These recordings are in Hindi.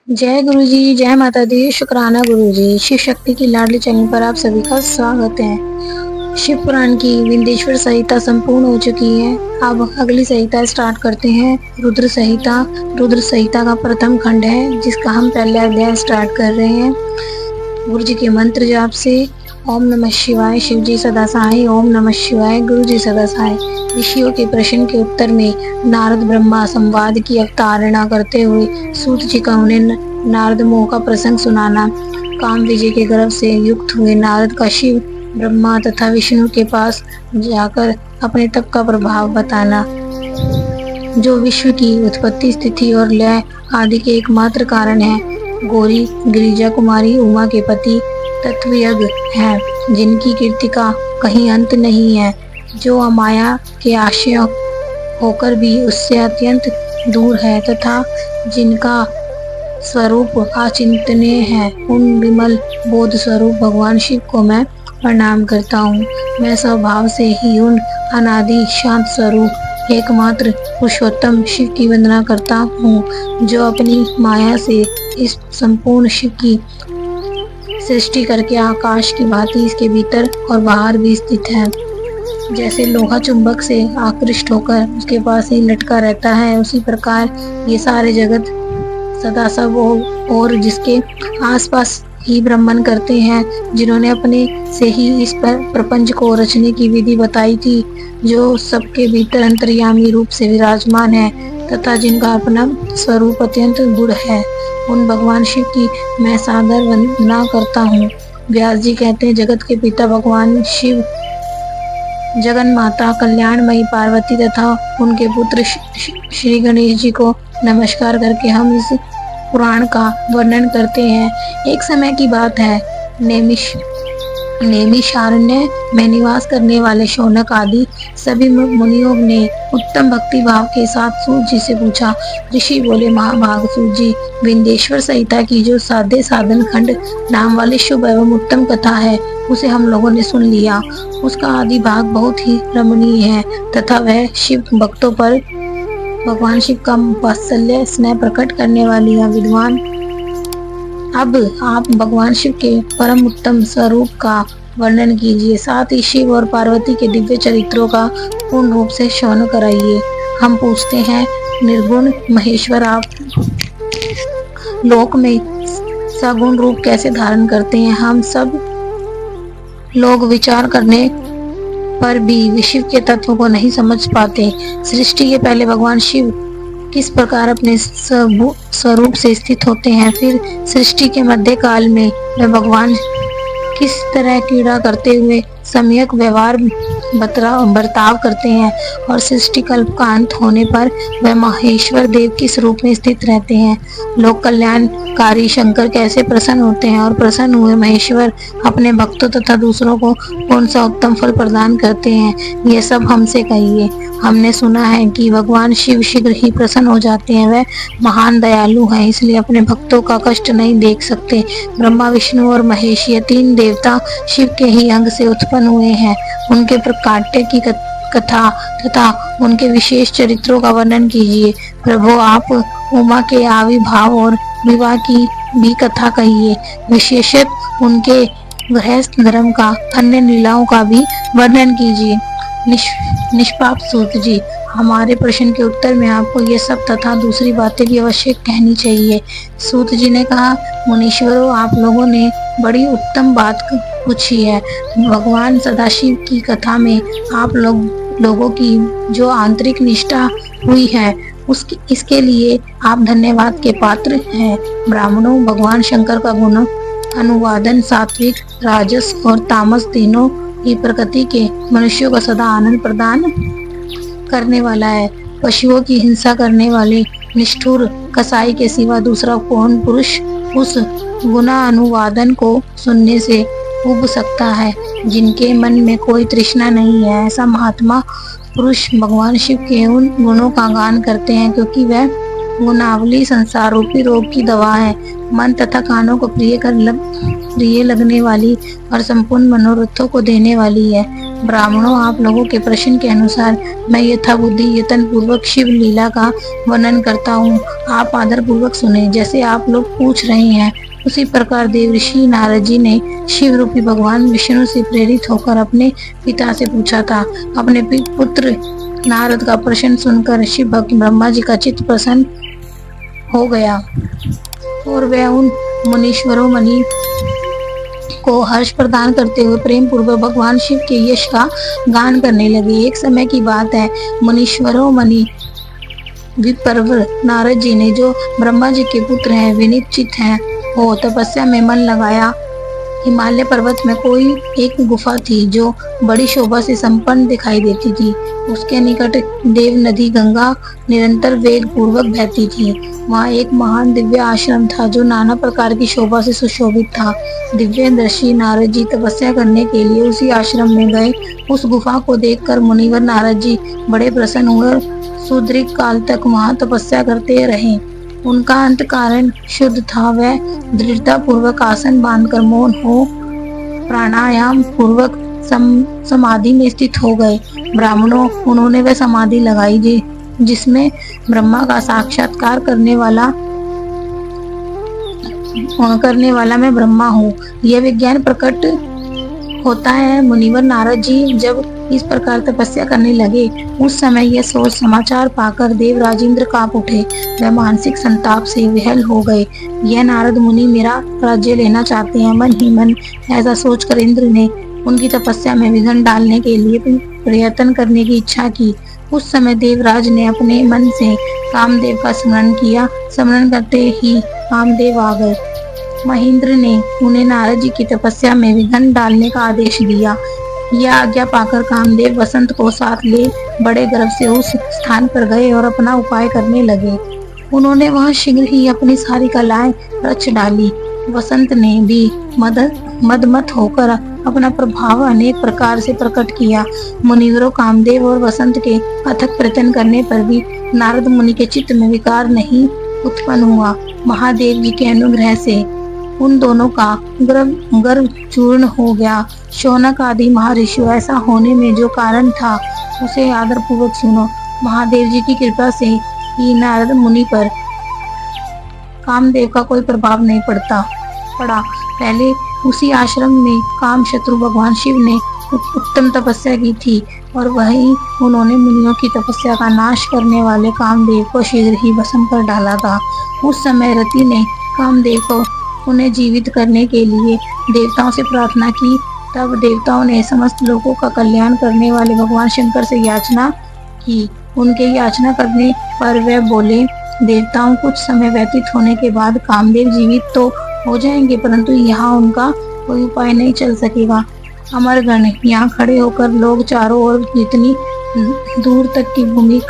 जय गुरु जी, जय माता दी, शुक्राना गुरु जी। शिव शक्ति की लाडली चैनल पर आप सभी का स्वागत है। शिव पुराण की विंध्येश्वर संहिता संपूर्ण हो चुकी है। अब अगली संहिता स्टार्ट करते हैं। रुद्र संहिता। रुद्र संहिता का प्रथम खंड है, जिसका हम पहला अध्याय स्टार्ट कर रहे हैं। गुरु जी के मंत्र जाप से। ओम नमः शिवाय। शिव जी सदा सहाय। ओम नमः शिवाय। गुरु जी सदा सहाय। ऋषियों के प्रश्न के उत्तर में नारद ब्रह्मा संवाद की अवतारणा करते हुए सूत जी का उन्हें नारद मोह का प्रसंग सुनाना। काम विजय के गर्भ से युक्त हुए नारद का शिव ब्रह्मा तथा विष्णु के पास जाकर अपने तप का प्रभाव बताना, जो विश्व की उत्पत्ति, स्थिति और लय आदि के एकमात्र कारण है। गौरी गिरिजा कुमारी उमा के पति तत्वयज्ञ हैं, जिनकी कीर्ति का कहीं अंत नहीं है, जो अमाया के आश्रय होकर भी उससे अत्यंत दूर है तथा जिनका स्वरूप अचिंतनीय है। उन विमल बोध स्वरूप भगवान शिव को मैं प्रणाम करता हूँ। मैं स्वभाव से ही उन अनादि शांत स्वरूप एकमात्र पुरुषोत्तम शिव की वंदना करता हूँ, जो अपनी माया से इस संपूर्ण शिव की सृष्टि करके आकाश की भांति इसके भीतर और बाहर भी स्थित है। जैसे लोहा चुंबक से आकृष्ट होकर उसके पास ही लटका रहता है, उसी प्रकार ये सारे जगत सदा सब और जिसके आसपास ही भ्रमण करते हैं, जिन्होंने अपने से ही इस पर प्रपंच को रचने की विधि बताई थी, जो सबके भीतर अंतर्यामी रूप से विराजमान है तथा जिनका अपना स्वरूप अत्यंत गुण है। उन भगवान शिव की मैं सादर वंदना करता हूँ। व्यास जी कहते हैं, जगत के पिता भगवान शिव, जगन माता कल्याणमयी पार्वती तथा उनके पुत्र श्री गणेश जी को नमस्कार करके हम इस पुराण का वर्णन करते हैं। एक समय की बात है, नैमिषारण्य में निवास करने वाले शौनक आदि सभी मुनियों ने उत्तम भक्ति भाव के साथ सूत जी से पूछा। ऋषि बोले, महाभाग सूत जी, विंध्येश्वर संहिता की जो साधे साधन खंड नाम वाली शुभ एवं उत्तम कथा है, उसे हम लोगों ने सुन लिया। उसका आदि भाग बहुत ही रमणीय है तथा वह शिव भक्तों पर भगवान शिव का वात्सल्य स्नेह प्रकट करने वाली है। विद्वान, अब आप भगवान शिव के परम उत्तम स्वरूप का वर्णन कीजिए, साथ ही शिव और पार्वती के दिव्य चरित्रों का पूर्ण रूप से श्रवण कराइए। हम पूछते हैं, निर्गुण महेश्वर आप लोक में सगुण रूप कैसे धारण करते हैं? हम सब लोग विचार करने पर भी शिव के तत्व को नहीं समझ पाते। सृष्टि के पहले भगवान शिव किस प्रकार अपने स्वरूप से स्थित होते हैं, फिर सृष्टि के मध्य काल में वे भगवान किस तरह क्रीड़ा करते हुए सम्यक व्यवहार बर्ताव करते हैं, और सृष्टि कल्प का अंत होने पर वह महेश्वर देव किस रूप में स्थित रहते हैं। लोक कल्याणकारी शंकर कैसे प्रसन्न होते हैं और प्रसन्न हुए महेश्वर अपने भक्तों तथा दूसरों को कौन सा उत्तम फल प्रदान करते हैं, ये सब हमसे कहिए। हमने सुना है कि भगवान शिव शीघ्र ही प्रसन्न हो जाते हैं। वह महान दयालु हैं, इसलिए अपने भक्तों का कष्ट नहीं देख सकते। ब्रह्मा, विष्णु और महेश ये तीन देवता शिव के ही अंग से उत्पन्न हुए हैं। उनके प्रकाट्य की कथा तथा उनके विशेष चरित्रों का वर्णन कीजिए। प्रभु, आप उमा के आविर्भाव और विवाह की भी कथा कहिए। विशेषतः उनके गृहस्थ धर्म का, अन्य लीलाओं का भी वर्णन कीजिए। निष्पाप सूत जी, हमारे प्रश्न के उत्तर में आपको ये सब तथा दूसरी बातें भी अवश्य कहनी चाहिए। सूत जी ने कहा, मुनीश्वरों, आप लोगों ने बड़ी उत्तम बात पूछी है। भगवान सदाशिव की कथा में आप लोगों की जो आंतरिक निष्ठा हुई है, इसके लिए आप धन्यवाद के पात्र हैं। ब्राह्मणों, भगवान शंकर का गुण अनुवादन सात्विक, राजस और तामस तीनों ही प्रकृति के मनुष्यों को सदा आनंद प्रदान करने वाला है। पशुओं की हिंसा करने वाले निष्ठुर कसाई के सिवा दूसरा कौन पुरुष उस गुना अनुवादन को सुनने से उब सकता है, जिनके मन में कोई तृष्णा नहीं है। ऐसा महात्मा पुरुष भगवान शिव के उन गुणों का गान करते हैं, क्योंकि वह गुणावली संसार रूपी रोग की दवा है। मन तथा कानों को प्रिय लगने वाली और संपूर्ण मनोरथों को देने वाली है। ब्राह्मणों, आप लोगों के प्रश्न के अनुसार मैं यथाबुद्धि यत्न पूर्वक शिव लीला का वर्णन करता हूँ। आप आदर पूर्वक सुने। जैसे आप लोग पूछ रहे हैं, उसी प्रकार देवर्षि नारद जी ने शिव रूपी भगवान विष्णु से प्रेरित होकर अपने पिता से पूछा था। अपने पुत्र नारद का प्रश्न सुनकर शिव भक्त ब्रह्मा जी का चित्त प्रसन्न हो गया और वे उन मुनीश्वरों मणि को हर्ष प्रदान करते हुए प्रेम पूर्वक भगवान शिव के यश का गान करने लगे। एक समय की बात है, मुनीश्वरों मणि विप्रवर नारद जी ने, जो ब्रह्मा जी के पुत्र हैं, विनिश्चित हैं, हो तपस्या में मन लगाया। हिमालय पर्वत में कोई एक गुफा थी जो बड़ी शोभा से संपन्न दिखाई देती थी। उसके निकट देव नदी गंगा निरंतर वेग पूर्वक बहती थी। वहाँ एक महान दिव्य आश्रम था जो नाना प्रकार की शोभा से सुशोभित था। दिव्य दर्शी नारद जी तपस्या करने के लिए उसी आश्रम में गए। उस गुफा को देखकर मुनिवर नारद जी बड़े प्रसन्न हुए। सुदीर्घ काल तक वहाँ तपस्या करते रहे। उनका अंतःकरण शुद्ध था। वह दृढ़ता पूर्वक आसन बांधकर मौन हो प्राणायाम पूर्वक समाधि में स्थित हो गए। ब्राह्मणों, उन्होंने वह समाधि लगाई जिसमें ब्रह्मा का साक्षात्कार करने वाला मैं ब्रह्मा हूँ, यह विज्ञान प्रकट होता है। मुनिवर नारद जी जब इस प्रकार तपस्या करने लगे, उस समय यह सोच समाचार पाकर देव राजेंद्र कांप उठे। वह मानसिक संताप से विह्वल हो गए। यह नारद मुनि मेरा राज्य लेना चाहते हैं। मन ही मन ऐसा सोचकर इंद्र ने उनकी तपस्या में विघ्न डालने के लिए प्रयत्न करने की इच्छा की। उस समय देवराज ने अपने मन से कामदेव का स्मरण किया। स्मरण करते ही कामदेव आ गए। महेंद्र ने उन्हें नारद जी की तपस्या में विघ्न डालने का आदेश दिया। यह आज्ञा पाकर कामदेव वसंत को साथ ले बड़े गर्व से उस स्थान पर गए और अपना उपाय करने लगे। उन्होंने वहां शीघ्र ही अपनी सारी कलाएं रच डाली। वसंत ने भी मदमत होकर अपना प्रभाव अनेक प्रकार से प्रकट किया। मुनिवरों, कामदेव और वसंत के अथक प्रयत्न करने पर भी नारद मुनि के चित्त में विकार नहीं उत्पन्न हुआ। महादेव जी के अनुग्रह से उन दोनों का गर्व चूर्ण हो गया। शौनक आदि महर्षि ऐसा होने में जो कारण था उसे आदर पूर्वक सुनो। महादेव जी की कृपा से ही नारद मुनि पर कामदेव का कोई प्रभाव नहीं पड़ा। पहले उसी आश्रम में काम शत्रु भगवान शिव ने उत्तम तपस्या की थी और वहीं उन्होंने मुनियों की तपस्या का नाश करने वाले कामदेव को शीघ्र ही भस्म कर डाला था। उस समय रति ने कामदेव को उन्हें जीवित करने के लिए देवताओं से प्रार्थना की। तब देवताओं ने समस्त लोगों का कल्याण करने वाले भगवान शंकर से याचना की। उनके याचना करने पर वे बोले, देवताओं, कुछ समय व्यतीत होने के बाद कामदेव जीवित तो हो जाएंगे, परंतु यहाँ उनका कोई उपाय नहीं चल सकेगा। अमरगण यहाँ खड़े होकर लोग चारों ओर जितनी दूर तक की भूमि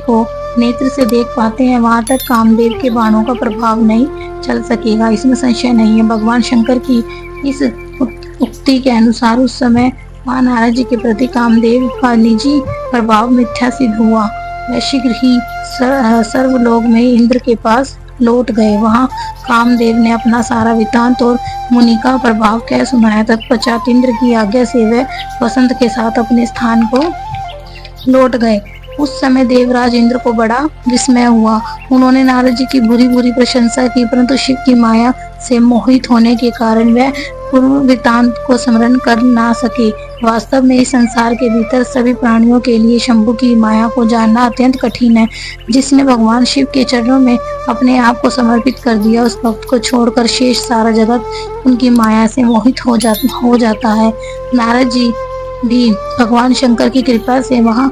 को नेत्र से देख पाते हैं, वहां तक कामदेव के बाणों का प्रभाव नहीं चल सकेगा, इसमें संशय नहीं है। भगवान शंकर की इस उक्ति के अनुसार उस समय वहां नारद जी के प्रति कामदेव का निजी प्रभाव मिथ्या सिद्ध हुआ। वह शीघ्र ही सर्वलोक में इंद्र के पास लौट गए। वहां कामदेव ने अपना सारा वृत्तांत और मुनि का प्रभाव कह सुनाया। तत्पश्चात इंद्र की आज्ञा से वह वसंत के साथ अपने स्थान को लौट गए। उस समय देवराज इंद्र को बड़ा विस्मय हुआ। उन्होंने नारद जी की बुरी प्रशंसा की, परंतु शिव की माया से मोहित होने के कारण वह पूर्व वृत्तांत को स्मरण कर ना सके। वास्तव में इस संसार के भीतर सभी प्राणियों के लिए शंभु की माया को जानना अत्यंत कठिन है। जिसने भगवान शिव के चरणों में अपने आप को समर्पित कर दिया, उस भक्त को छोड़कर शेष सारा जगत उनकी माया से मोहित हो जाता है। नारद जी भी भगवान शंकर की कृपा से वहां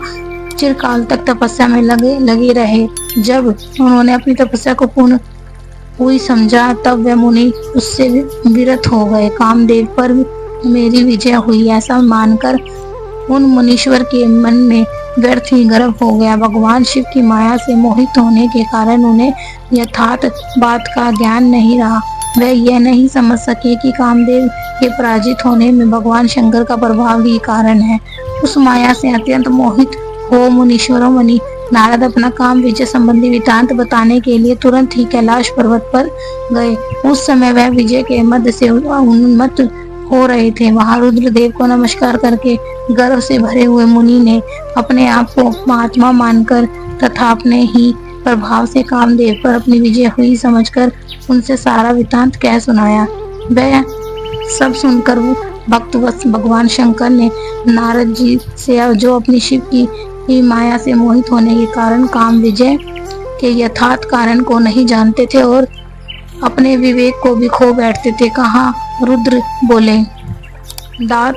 चिरकाल तक तपस्या में लगे रहे। जब उन्होंने अपनी तपस्या को पूर्ण हुई समझा, तब वे मुनि उससे विरत हो गए। कामदेव पर मेरी विजय हुई ऐसा मानकर उन मुनीश्वर के मन में व्यर्थ ही गर्व हो गया। भगवान शिव की माया से मोहित होने के कारण उन्हें यथार्थ बात का ज्ञान नहीं रहा। वे यह नहीं समझ सके कि कामदेव के पराजित होने में भगवान शंकर का प्रभाव ही कारण है। उस माया से अत्यंत मोहित हो मुनीश्वरों मुनि नारद अपना काम विजय संबंधी वृत्तांत बताने के लिए तुरंत ही कैलाश पर्वत पर गए। उस समय वह विजय के मद से उन्मत्त हो रहे थे। वहां रुद्रदेव को नमस्कार करके गर्व से भरे हुए मुनि ने अपने आप को महात्मा मानकर तथा अपने ही प्रभाव से कामदेव पर अपनी विजय हुई समझकर उनसे सारा वृत्तांत कह सुनाया। वह सब सुनकर वो भक्तवत्स भगवान शंकर ने नारद जी से, जो अपनी शिव की माया से मोहित होने के कारण काम विजय के यथार्थ कारण को नहीं जानते थे और अपने विवेक को भी खो बैठते थे, कहा। रुद्र बोले, दात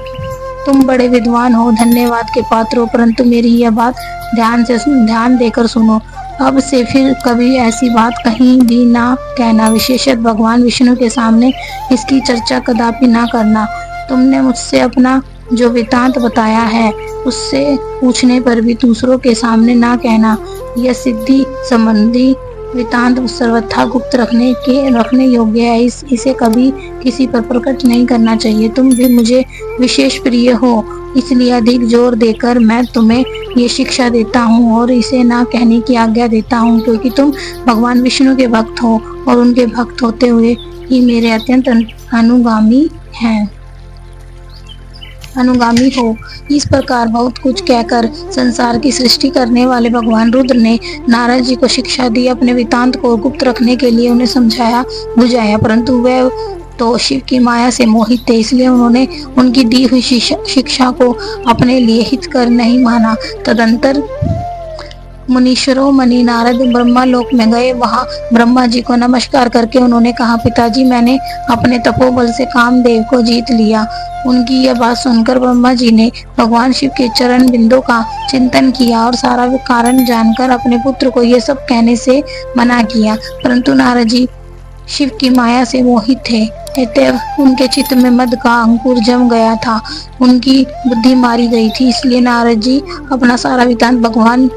तुम बड़े विद्वान हो, धन्यवाद के पात्र हो, परंतु मेरी यह बात ध्यान देकर सुनो। अब से फिर कभी ऐसी बात कहीं भी ना कहना, विशेषतः भगवान विष्णु के सामने इसकी चर्चा कदापि ना करना। तुमने मुझसे अपना जो वृत्तांत बताया है उससे पूछने पर भी दूसरों के सामने ना कहना। यह सिद्धि संबंधी वृत्तांत सर्वथा गुप्त रखने योग्य है। इसे कभी किसी पर प्रकट नहीं करना चाहिए। तुम भी मुझे विशेष प्रिय हो, इसलिए अधिक जोर देकर मैं तुम्हें ये शिक्षा देता हूँ और इसे ना कहने की आज्ञा देता हूँ, क्योंकि तुम भगवान विष्णु के भक्त हो और उनके भक्त होते हुए ही मेरे अत्यंत अनुगामी हो। इस प्रकार बहुत कुछ कहकर संसार की सृष्टि करने वाले भगवान रुद्र ने नारद जी को शिक्षा दी। अपने वृत्तांत को गुप्त रखने के लिए उन्हें समझाया बुझाया, परंतु वह तो शिव की माया से मोहित थे, इसलिए उन्होंने उनकी दी हुई शिक्षा को अपने लिए हितकर नहीं माना। तदंतर मुनीश्वरों मणि नारद ब्रह्मा लोक में गए। वहां ब्रह्मा जी को नमस्कार करके उन्होंने कहा, पिताजी, मैंने अपने तपोबल से कामदेव को जीत लिया। उनकी यह बात सुनकर ब्रह्मा जी ने भगवान शिव के चरण बिंदु का चिंतन किया और सारा कारण जानकर अपने पुत्र को यह सब कहने से मना किया, परंतु नारद जी शिव की माया से मोहित थे। अतएव उनके चित्त में मद का अंकुर जम गया था, उनकी बुद्धि मारी गई थी। इसलिए नारद जी अपना सारा वृत्तांत भगवान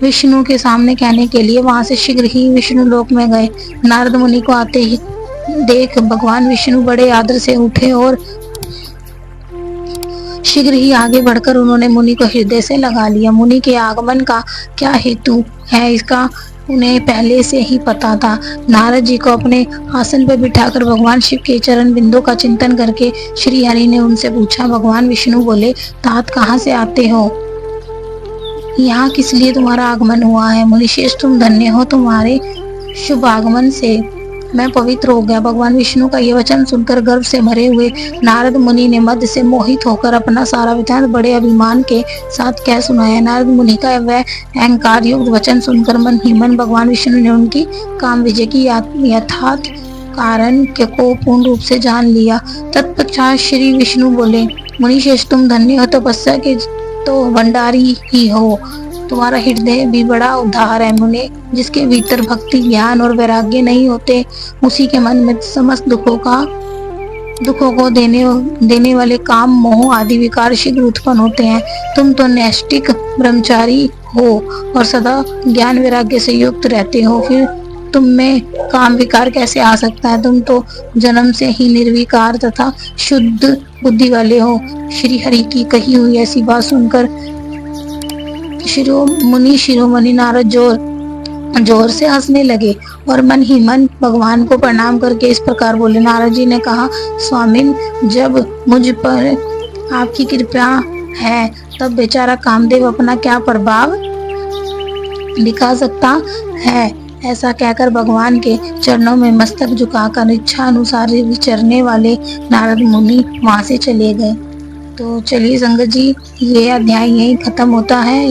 विष्णु के सामने कहने के लिए वहां से शीघ्र ही विष्णु लोक में गए। नारद मुनि को आते ही देख भगवान विष्णु बड़े आदर से उठे और शीघ्र ही आगे बढ़कर उन्होंने मुनि को हृदय से लगा लिया। मुनि के आगमन का क्या हेतु है, इसका उन्हें पहले से ही पता था। नारद जी को अपने आसन पर बिठाकर भगवान शिव के चरण बिंदु का चिंतन करके श्री हरि ने उनसे पूछा। भगवान विष्णु बोले, तात कहाँ से आते हो, यहाँ किस लिए तुम्हारा आगमन हुआ है। मुनिश्रेष्ठ, तुम धन्य हो, तुम्हारे शुभ आगमन से मैं पवित्र हो गया। भगवान विष्णु का यह वचन सुनकर गर्व से भरे हुए नारद मुनि ने मद से मोहित होकर अपना सारा वृत्तांत बड़े अभिमान के साथ कह सुनाया। नारद मुनि का वह अहंकार युक्त वचन सुनकर मन ही मन भगवान विष्णु ने उनकी काम विजय की यथार्थ कारण को पूर्ण रूप से जान लिया। तत्पश्चात श्री विष्णु बोले, मुनिश्रेष्ठ, तुम धन्य हो, तपस्या के तो भंडारी ही हो। तुम्हारा हृदय भी बड़ा उदार है। मुने जिसके भीतर भक्ति, ज्ञान और वैराग्य नहीं होते, उसी के मन में समस्त दुखों को देने वाले काम, मोह आदि विकार शीघ्र उत्पन्न होते हैं। तुम तो नैष्ठिक ब्रह्मचारी हो और सदा ज्ञान वैराग्य से युक्त रहते हो, फिर तुम में काम विकार कैसे आ सकता है। तुम तो जन्म से ही निर्विकार तथा शुद्ध बुद्धि वाले हो। श्री हरि की कही हुई ऐसी बात सुनकर शिरोमणि नारद जोर से हंसने लगे और मन ही मन भगवान को प्रणाम करके इस प्रकार बोले। नारद जी ने कहा, स्वामिन, जब मुझ पर आपकी कृपा है तब बेचारा कामदेव अपना क्या प्रभाव दिखा सकता है। ऐसा कहकर भगवान के चरणों में मस्तक झुकाकर इच्छा अनुसार विचरने वाले नारद मुनि वहां से चले गए। तो चलिए संगत जी, ये अध्याय यही खत्म होता है।